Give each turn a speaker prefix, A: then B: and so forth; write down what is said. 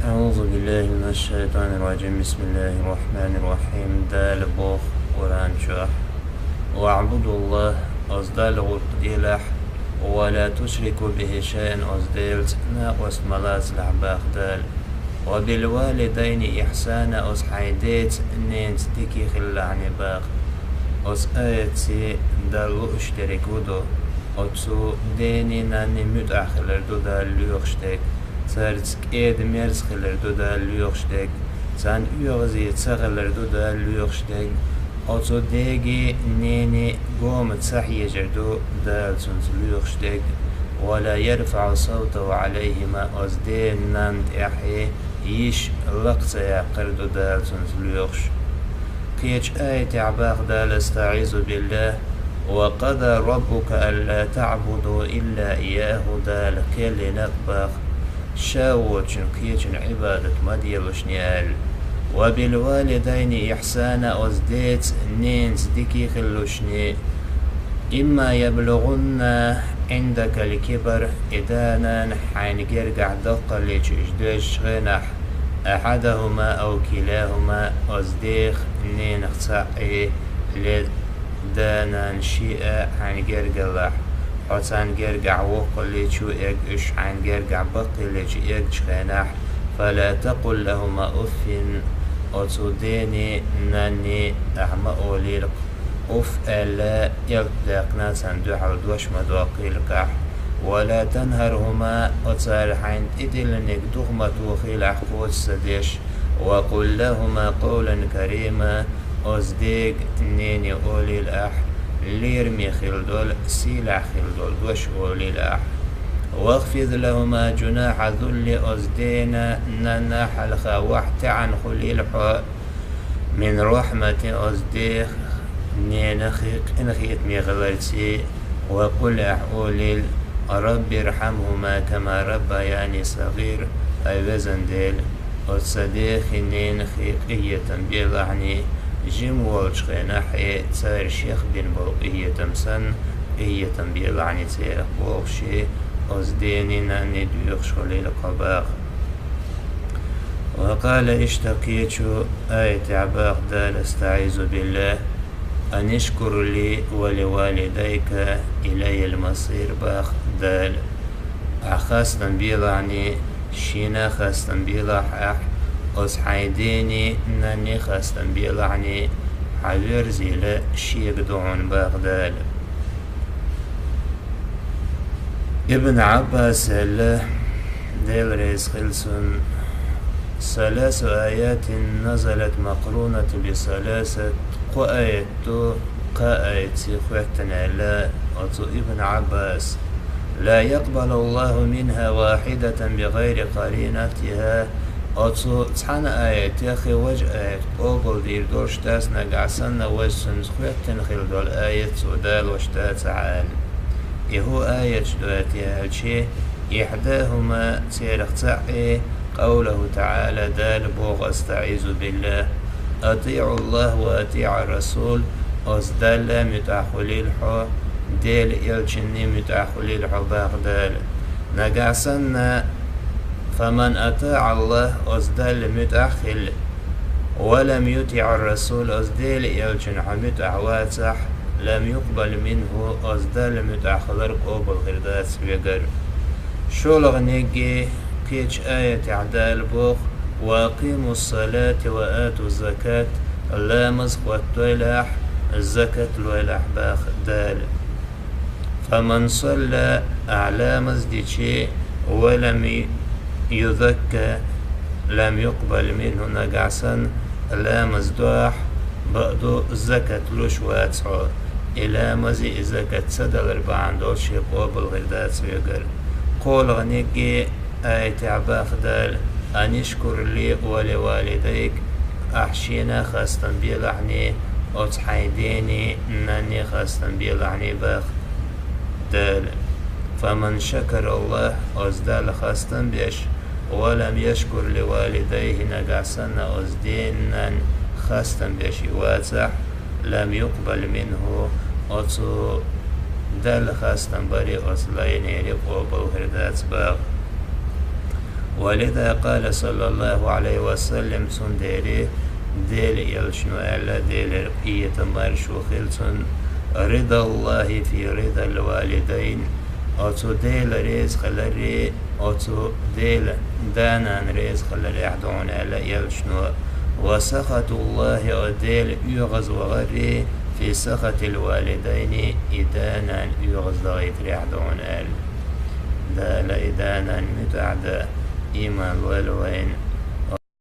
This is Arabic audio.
A: أعوذ بالله من الشيطان الرجيم. بسم الله الرحمن الرحيم. دال بوخ قرآن شرح. واعبدوا الله أصدال غط إله ولا تشركوا به شيئا أصديلت ناقص ملاز لعباق دال. وبالوالدين إحسانا أصحيديت نينت تكي خلعني باق أص آيتي دالو اشتركودو أتسو ديني ناني متأخلر دو دال ليوخشتك سارتك إيد ميرز خلر دو دال ليوخشتك سان يوغزي تسغلر دو دال ليوخشتك أتسو ديجي نيني قوم تسحي جردو دال سنس ليوخشتك ولا يرفع صوته عليهما أصدين نانت إحي يش لقصة يا قردو دال سنس ليوخش كيش آية عباق دال استعيذ بالله وقضى ربك ألا تعبدوا إلا إياه دال كل نقباق شاوتشن كيشن عبادة مديلش نيال. وبالوالدين إحسانا أزديت نينز ديكي خلوشني إما يبلغن عندك الكبر إدانا حين جرجع دقة لجدش غنح أحدهما أو كلاهما أزديخ نين اختاقي لدانا شيئا حين جرجع لح حسن جرجع وقل لشو إيش عن جرجع بقي لش إيش خناح فلا تقل لهما أف أتصديني ناني أحمق ليلق أف ألا يلقنا سندوح ودوش مدوقيلك ولا تنهرهما أتصال حين إدلنك دغمة وخيل أحقود سديش وقل لهما قولا كريما أصديق نيني أولي الأح ليرمي خلدول سيلع خلدول دوش أولي الأح واخفض لهما جناح ذل أزدينا نناح الخوحت عن خليل من رحمة أزديخ نينخيق إنخيت ميغلرتي وقل أحولي رب ارحمهما كما ربياني صغير أي وزن ديل أصديخ نينخيق إيه تنبيلعني جيم والش ناحية تسير شيخ بن بوقية تمسن إيه تنبيلعني تسير بوغشي أزديني ناني ديوخ شغلي لقباق. وقال اشتكيتشو آية عباق دال استعيذ بالله أن اشكر لي ولوالديك إلي المصير باخ دال أخاستن بيلعني شينا خاستن بيلح أصحيديني ناني خاستن بيلعني حويرزي لا شيك دعون باخ دال. ابن عباس الله ديل ريس خلسون ثلاث آيات نزلت مقرونة بثلاثة قآية قآية خوتنا لا أتو ابن عباس لا يقبل الله منها واحدة بغير قرينتها أتو تحن آية يخي وجه آية قوبل دير دورش تاس نقعسن وجسن خوتن خلدول آية سودال وشتات عال يهو آية جدواتي هالشي إحداهما سيرختعي قوله تعالى دال بوغ استعيذ بالله أطيعوا الله وأطيع الرسول أصدال متأخلي الحو ديل إلشني متأخلي الحو باغدال نقعسن فمن أطاع الله أصدال متأخل ولم يطيع الرسول أصدال إلشن حمت أحواتح لم يقبل منه أصدال متأخلر قوبل غردات بيقر شولغ نيجي كيش آية عدال بوخ وأقيموا الصلاة وآتوا الزكاة لا مزق والتويلح الزكاة الويلح باخ دال. فمن صلى أعلى مزدشي ولم يذكى لم يقبل منه نقعسا لا مزدوح بقدو الزكاة لوش واتسعو إلى مزي الزكاة سدل ربعان دول شي قوبل غردات ويقر قول غنيقي آية عباق دال أن يشكر لي ولوالديك أحشينا خاستن بيلعني أتحيديني ناني خاستن بيلعني باق دال. فمن شكر الله أزدال خاستن بيش ولم يشكر لوالديه نقعسن أزدين خاستن بيش واتح لم يقبل منه أتو دال خاستن بري أصلين يريق وبو هردات باق. ولذا قال صلى الله عليه وسلم سنديري ديل يلشنو ألا ديل إية مرشو خلصن رضا الله في رضا الوالدين أتو ديل رزق لري أتو ديل دانا رزق لري أحدون ألا يلشنو وسخط الله أديل يغز وغري في سخط الوالدين إدانا يغز لغيت ريحدون أل دال إدانا متعدى إيمان والوين